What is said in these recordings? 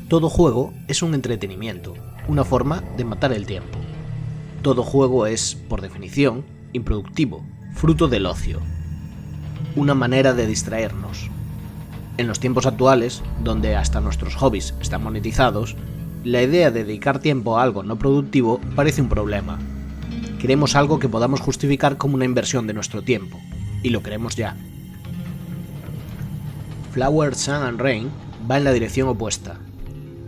Todo juego es un entretenimiento, una forma de matar el tiempo. Todo juego es, por definición, improductivo, fruto del ocio. Una manera de distraernos. En los tiempos actuales, donde hasta nuestros hobbies están monetizados, la idea de dedicar tiempo a algo no productivo parece un problema. Queremos algo que podamos justificar como una inversión de nuestro tiempo, y lo queremos ya. Flower, Sun and Rain va en la dirección opuesta.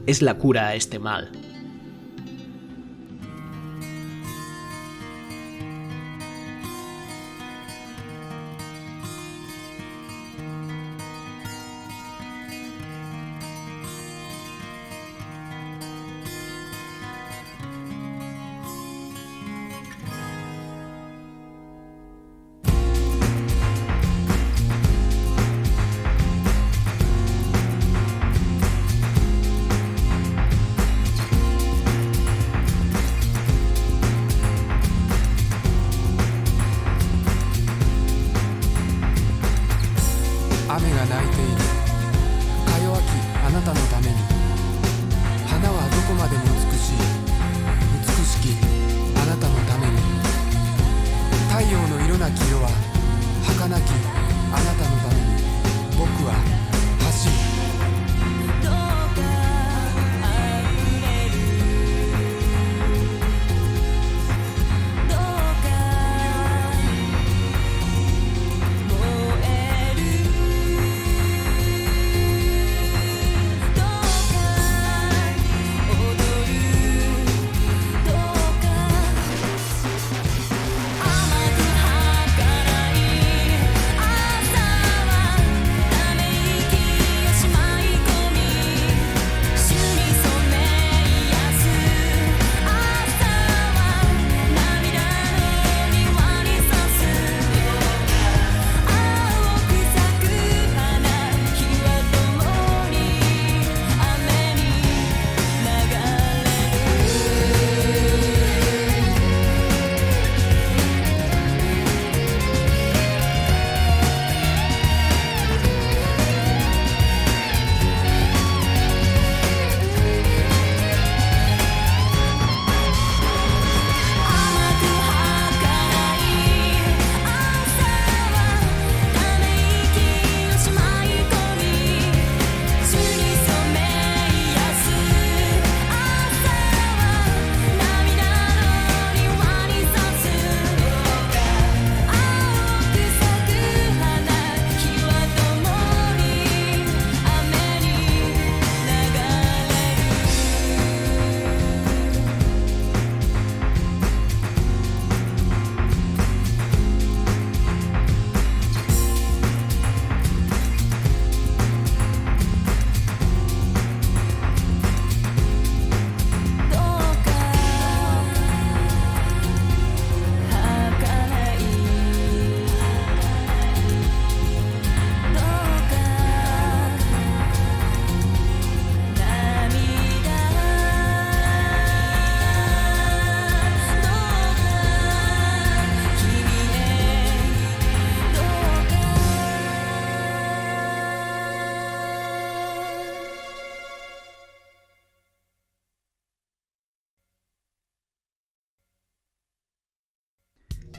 Es la cura a este mal.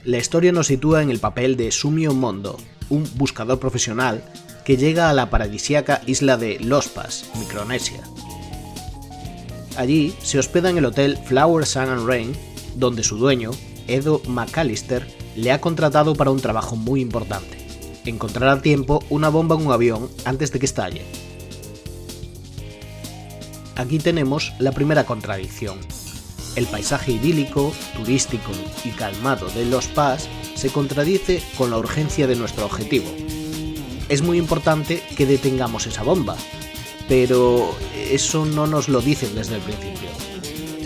La historia nos sitúa en el papel de Sumio Mondo, un buscador profesional que llega a la paradisíaca isla de Los Pas, Micronesia. Allí se hospeda en el hotel Flower, Sun and Rain, donde su dueño, Edo McAllister, le ha contratado para un trabajo muy importante: encontrar a tiempo una bomba en un avión antes de que estalle. Aquí tenemos la primera contradicción. El paisaje idílico, turístico y calmado de Los Pas se contradice con la urgencia de nuestro objetivo. Es muy importante que detengamos esa bomba, pero eso no nos lo dicen desde el principio.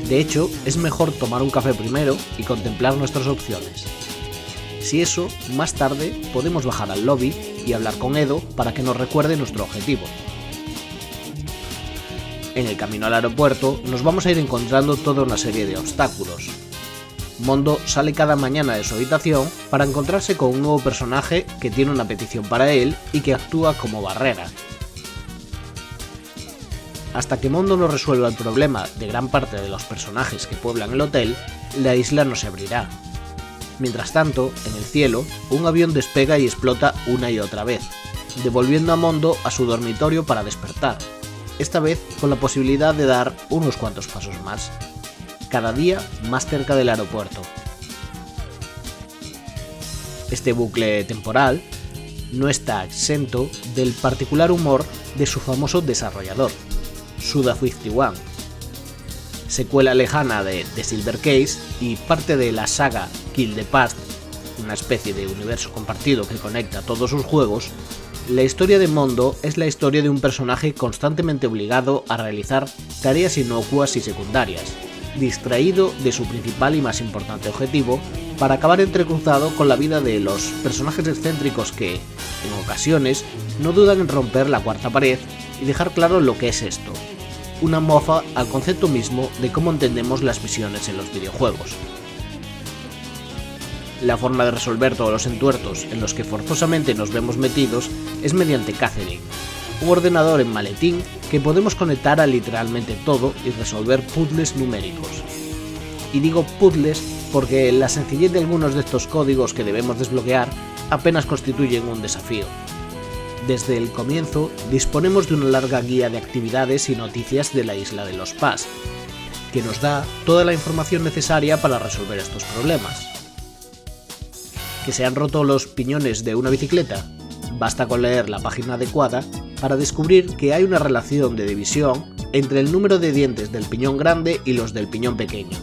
De hecho, es mejor tomar un café primero y contemplar nuestras opciones. Si eso, más tarde podemos bajar al lobby y hablar con Edo para que nos recuerde nuestro objetivo. En el camino al aeropuerto nos vamos a ir encontrando toda una serie de obstáculos. Mondo sale cada mañana de su habitación para encontrarse con un nuevo personaje que tiene una petición para él y que actúa como barrera. hasta que Mondo no resuelva el problema de gran parte de los personajes que pueblan el hotel, la isla no se abrirá. Mientras tanto, en el cielo, un avión despega y explota una y otra vez, devolviendo a Mondo a su dormitorio para despertar, esta vez con la posibilidad de dar unos cuantos pasos más, cada día más cerca del aeropuerto. Este bucle temporal no está exento del particular humor de su famoso desarrollador, Suda51, secuela lejana de The Silver Case y parte de la saga Kill the Past, una especie de universo compartido que conecta todos sus juegos. La historia de Mondo es la historia de un personaje constantemente obligado a realizar tareas inocuas y secundarias, distraído de su principal y más importante objetivo, para acabar entrecruzado con la vida de los personajes excéntricos que, en ocasiones, no dudan en romper la cuarta pared y dejar claro lo que es esto, una mofa al concepto mismo de cómo entendemos las misiones en los videojuegos. La forma de resolver todos los entuertos en los que forzosamente nos vemos metidos es mediante Catherine, un ordenador en maletín que podemos conectar a literalmente todo y resolver puzzles numéricos. Y digo puzzles porque la sencillez de algunos de estos códigos que debemos desbloquear apenas constituyen un desafío. Desde el comienzo disponemos de una larga guía de actividades y noticias de la isla de los Paz, que nos da toda la información necesaria para resolver estos problemas. ¿Que se han roto los piñones de una bicicleta? Basta con leer la página adecuada para descubrir que hay una relación de división entre el número de dientes del piñón grande y los del piñón pequeño.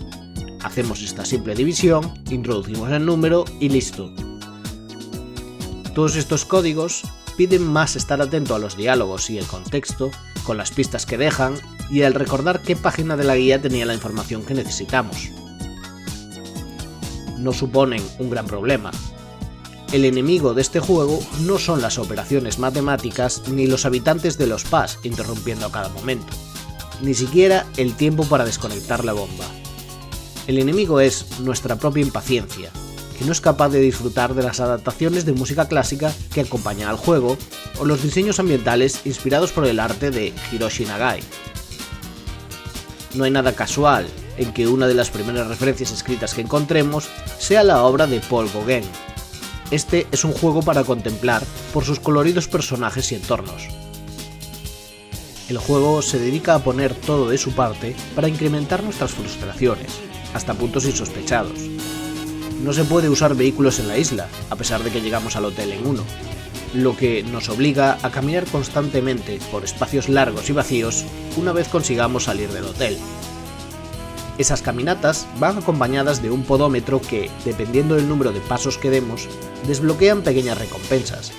Hacemos esta simple división, introducimos el número y listo. Todos estos códigos piden más estar atento a los diálogos y el contexto, con las pistas que dejan y al recordar qué página de la guía tenía la información que necesitamos. No suponen un gran problema. El enemigo de este juego no son las operaciones matemáticas ni los habitantes de los Paz interrumpiendo a cada momento, ni siquiera el tiempo para desconectar la bomba. El enemigo es nuestra propia impaciencia, que no es capaz de disfrutar de las adaptaciones de música clásica que acompañan al juego o los diseños ambientales inspirados por el arte de Hiroshi Nagai. No hay nada casual en que una de las primeras referencias escritas que encontremos sea la obra de Paul Gauguin. Este es un juego para contemplar por sus coloridos personajes y entornos. El juego se dedica a poner todo de su parte para incrementar nuestras frustraciones, hasta puntos insospechados. No se puede usar vehículos en la isla, a pesar de que llegamos al hotel en uno, lo que nos obliga a caminar constantemente por espacios largos y vacíos una vez consigamos salir del hotel. Esas caminatas van acompañadas de un podómetro que, dependiendo del número de pasos que demos, desbloquean pequeñas recompensas,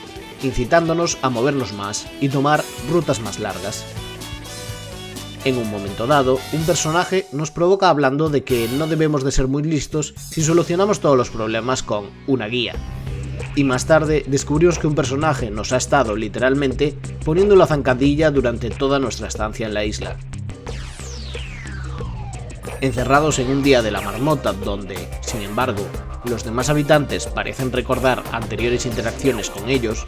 incitándonos a movernos más y tomar rutas más largas. En un momento dado, un personaje nos provoca hablando de que no debemos de ser muy listos si solucionamos todos los problemas con una guía. Y más tarde descubrimos que un personaje nos ha estado literalmente poniendo la zancadilla durante toda nuestra estancia en la isla. Encerrados en un día de la marmota donde, sin embargo, los demás habitantes parecen recordar anteriores interacciones con ellos,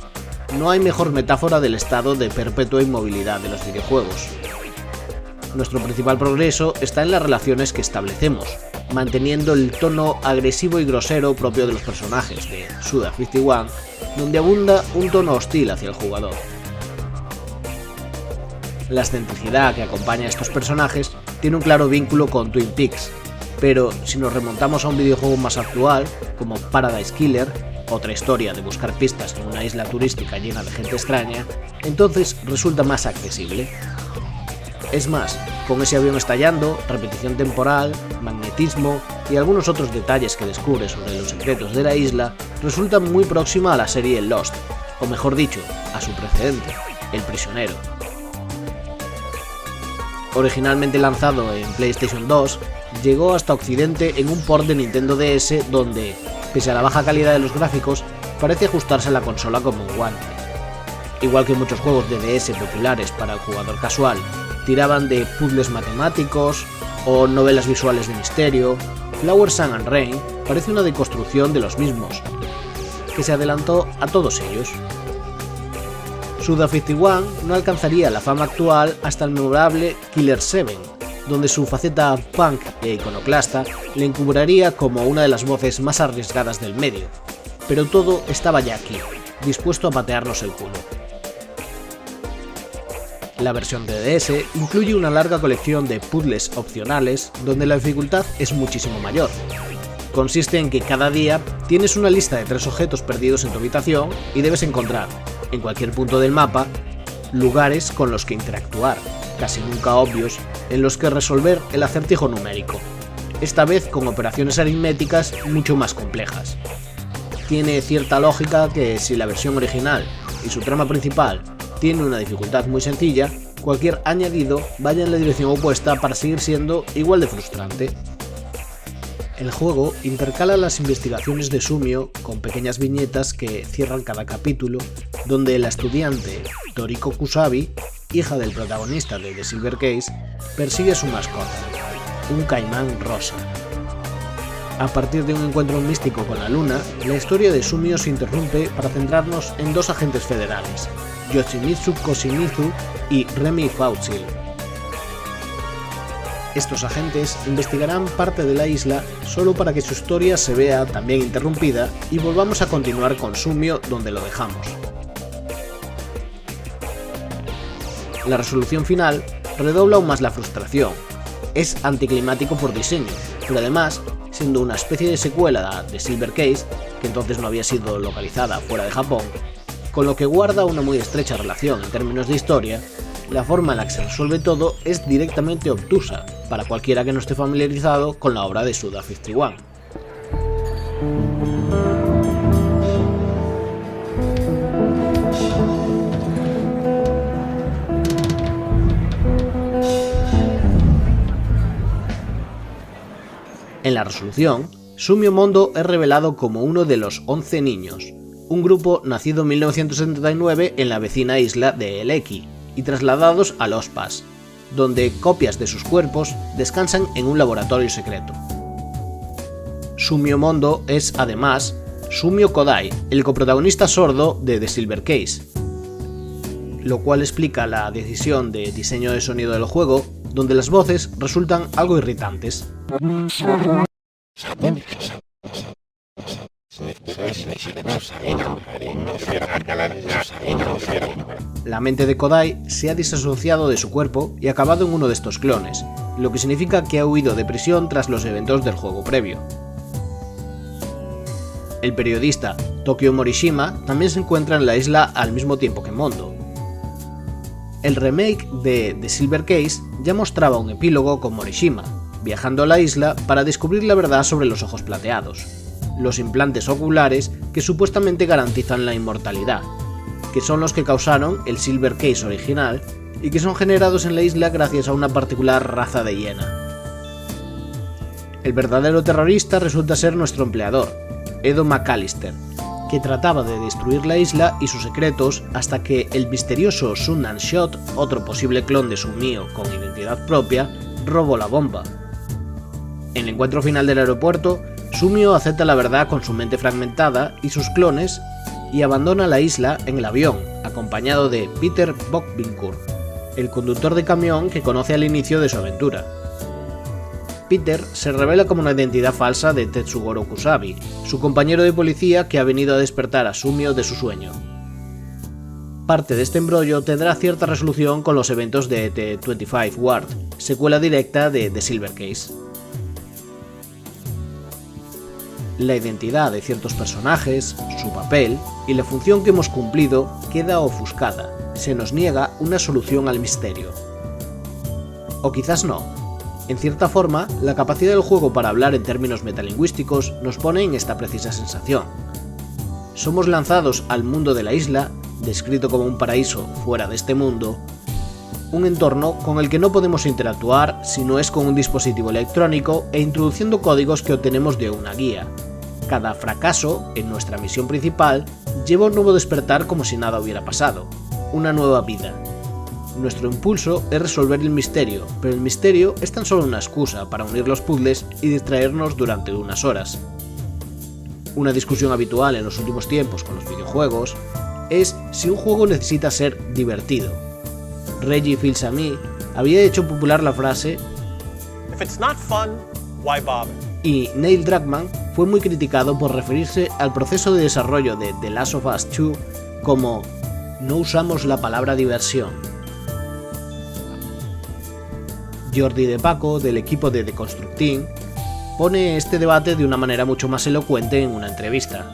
no hay mejor metáfora del estado de perpetua inmovilidad de los videojuegos. Nuestro principal progreso está en las relaciones que establecemos, manteniendo el tono agresivo y grosero propio de los personajes de Suda51, donde abunda un tono hostil hacia el jugador. La excentricidad que acompaña a estos personajes tiene un claro vínculo con Twin Peaks, pero si nos remontamos a un videojuego más actual, como Paradise Killer, otra historia de buscar pistas en una isla turística llena de gente extraña, entonces resulta más accesible. Es más, con ese avión estallando, repetición temporal, magnetismo y algunos otros detalles que descubre sobre los secretos de la isla, resulta muy próxima a la serie Lost, o mejor dicho, a su precedente, El Prisionero. Originalmente lanzado en PlayStation 2, llegó hasta Occidente en un port de Nintendo DS donde, pese a la baja calidad de los gráficos, parece ajustarse a la consola como un guante. Igual que muchos juegos de DS populares para el jugador casual, tiraban de puzzles matemáticos o novelas visuales de misterio, Flower, Sun and Rain parece una deconstrucción de los mismos, que se adelantó a todos ellos. Suda51 no alcanzaría la fama actual hasta el memorable Killer 7, donde su faceta punk e iconoclasta le encubraría como una de las voces más arriesgadas del medio, pero todo estaba ya aquí, dispuesto a patearnos el culo. La versión de DS incluye una larga colección de puzzles opcionales donde la dificultad es muchísimo mayor. Consiste en que cada día tienes una lista de 3 objetos perdidos en tu habitación y debes encontrar, en cualquier punto del mapa, lugares con los que interactuar, casi nunca obvios, en los que resolver el acertijo numérico, esta vez con operaciones aritméticas mucho más complejas. Tiene cierta lógica que si la versión original y su trama principal tiene una dificultad muy sencilla, cualquier añadido vaya en la dirección opuesta para seguir siendo igual de frustrante. El juego intercala las investigaciones de Sumio con pequeñas viñetas que cierran cada capítulo, donde la estudiante Toriko Kusabi, hija del protagonista de The Silver Case, persigue a su mascota, un caimán rosa. A partir de un encuentro místico con la luna, la historia de Sumio se interrumpe para centrarnos en 2 agentes federales, Yoshimitsu Koshimizu y Remy Fauchil. Estos agentes investigarán parte de la isla solo para que su historia se vea también interrumpida y volvamos a continuar con Sumio donde lo dejamos. La resolución final redobla aún más la frustración. Es anticlimático por diseño, pero además, siendo una especie de secuela de Silver Case, que entonces no había sido localizada fuera de Japón, con lo que guarda una muy estrecha relación en términos de historia, la forma en la que se resuelve todo es directamente obtusa para cualquiera que no esté familiarizado con la obra de Suda51. En la resolución, Sumio Mondo es revelado como uno de los 11 niños, un grupo nacido en 1979 en la vecina isla de Eleki y trasladados a Los Pas, donde copias de sus cuerpos descansan en un laboratorio secreto. Sumio Mondo es, además, Sumio Kodai, el coprotagonista sordo de The Silver Case, lo cual explica la decisión de diseño de sonido del juego, donde las voces resultan algo irritantes. La mente de Kodai se ha disasociado de su cuerpo y ha acabado en uno de estos clones, lo que significa que ha huido de prisión tras los eventos del juego previo. El periodista Tokyo Morishima también se encuentra en la isla al mismo tiempo que Mondo. El remake de The Silver Case ya mostraba un epílogo con Morishima, viajando a la isla para descubrir la verdad sobre los ojos plateados, los implantes oculares que supuestamente garantizan la inmortalidad, que son los que causaron el Silver Case original y que son generados en la isla gracias a una particular raza de hiena. El verdadero terrorista resulta ser nuestro empleador, Edo McAllister, que trataba de destruir la isla y sus secretos hasta que el misterioso Sunnan Shot, otro posible clon de Sumio con identidad propia, robó la bomba. En el encuentro final del aeropuerto, Sumio acepta la verdad con su mente fragmentada y sus clones y abandona la isla en el avión, acompañado de Peter Bockvinkur, el conductor de camión que conoce al inicio de su aventura. Peter se revela como una identidad falsa de Tetsugoro Kusabi, su compañero de policía que ha venido a despertar a Sumio de su sueño. Parte de este embrollo tendrá cierta resolución con los eventos de The 25 Ward, secuela directa de The Silver Case. La identidad de ciertos personajes, su papel y la función que hemos cumplido queda ofuscada, se nos niega una solución al misterio. O quizás no. En cierta forma, la capacidad del juego para hablar en términos metalingüísticos nos pone en esta precisa sensación. Somos lanzados al mundo de la isla, descrito como un paraíso fuera de este mundo, un entorno con el que no podemos interactuar si no es con un dispositivo electrónico e introduciendo códigos que obtenemos de una guía. Cada fracaso en nuestra misión principal lleva un nuevo despertar como si nada hubiera pasado, una nueva vida. Nuestro impulso es resolver el misterio, pero el misterio es tan solo una excusa para unir los puzzles y distraernos durante unas horas. Una discusión habitual en los últimos tiempos con los videojuegos es si un juego necesita ser divertido. Reggie Fils-Aimé había hecho popular la frase If it's not fun, why bother? Y Neil Druckmann fue muy criticado por referirse al proceso de desarrollo de The Last of Us 2 como "no usamos la palabra diversión". Jordi De Paco, del equipo de The Constructing, pone este debate de una manera mucho más elocuente en una entrevista.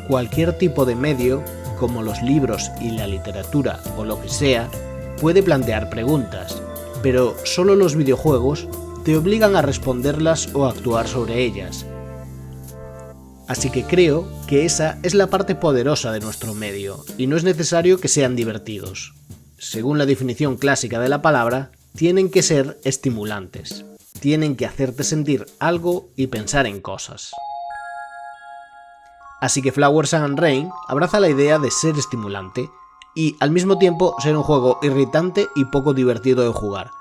Cualquier tipo de medio, como los libros y la literatura o lo que sea, puede plantear preguntas, pero solo los videojuegos te obligan a responderlas o a actuar sobre ellas. Así que creo que esa es la parte poderosa de nuestro medio, y no es necesario que sean divertidos. Según la definición clásica de la palabra, tienen que ser estimulantes. Tienen que hacerte sentir algo y pensar en cosas. Así que Flowers and Rain abraza la idea de ser estimulante y al mismo tiempo ser un juego irritante y poco divertido de jugar.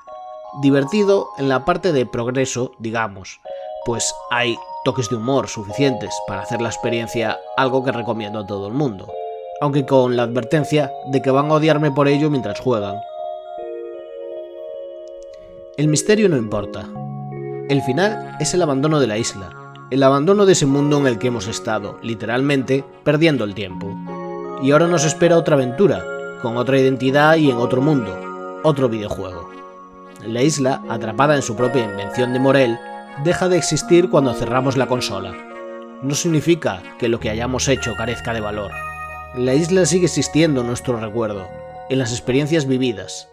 Divertido en la parte de progreso, digamos, pues hay toques de humor suficientes para hacer la experiencia algo que recomiendo a todo el mundo, aunque con la advertencia de que van a odiarme por ello mientras juegan. El misterio no importa. El final es el abandono de la isla, el abandono de ese mundo en el que hemos estado, literalmente, perdiendo el tiempo. Y ahora nos espera otra aventura, con otra identidad y en otro mundo, otro videojuego. La isla, atrapada en su propia invención de Morel, deja de existir cuando cerramos la consola. No significa que lo que hayamos hecho carezca de valor. La isla sigue existiendo en nuestro recuerdo, en las experiencias vividas.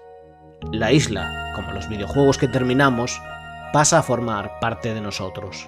La isla, como los videojuegos que terminamos, pasa a formar parte de nosotros.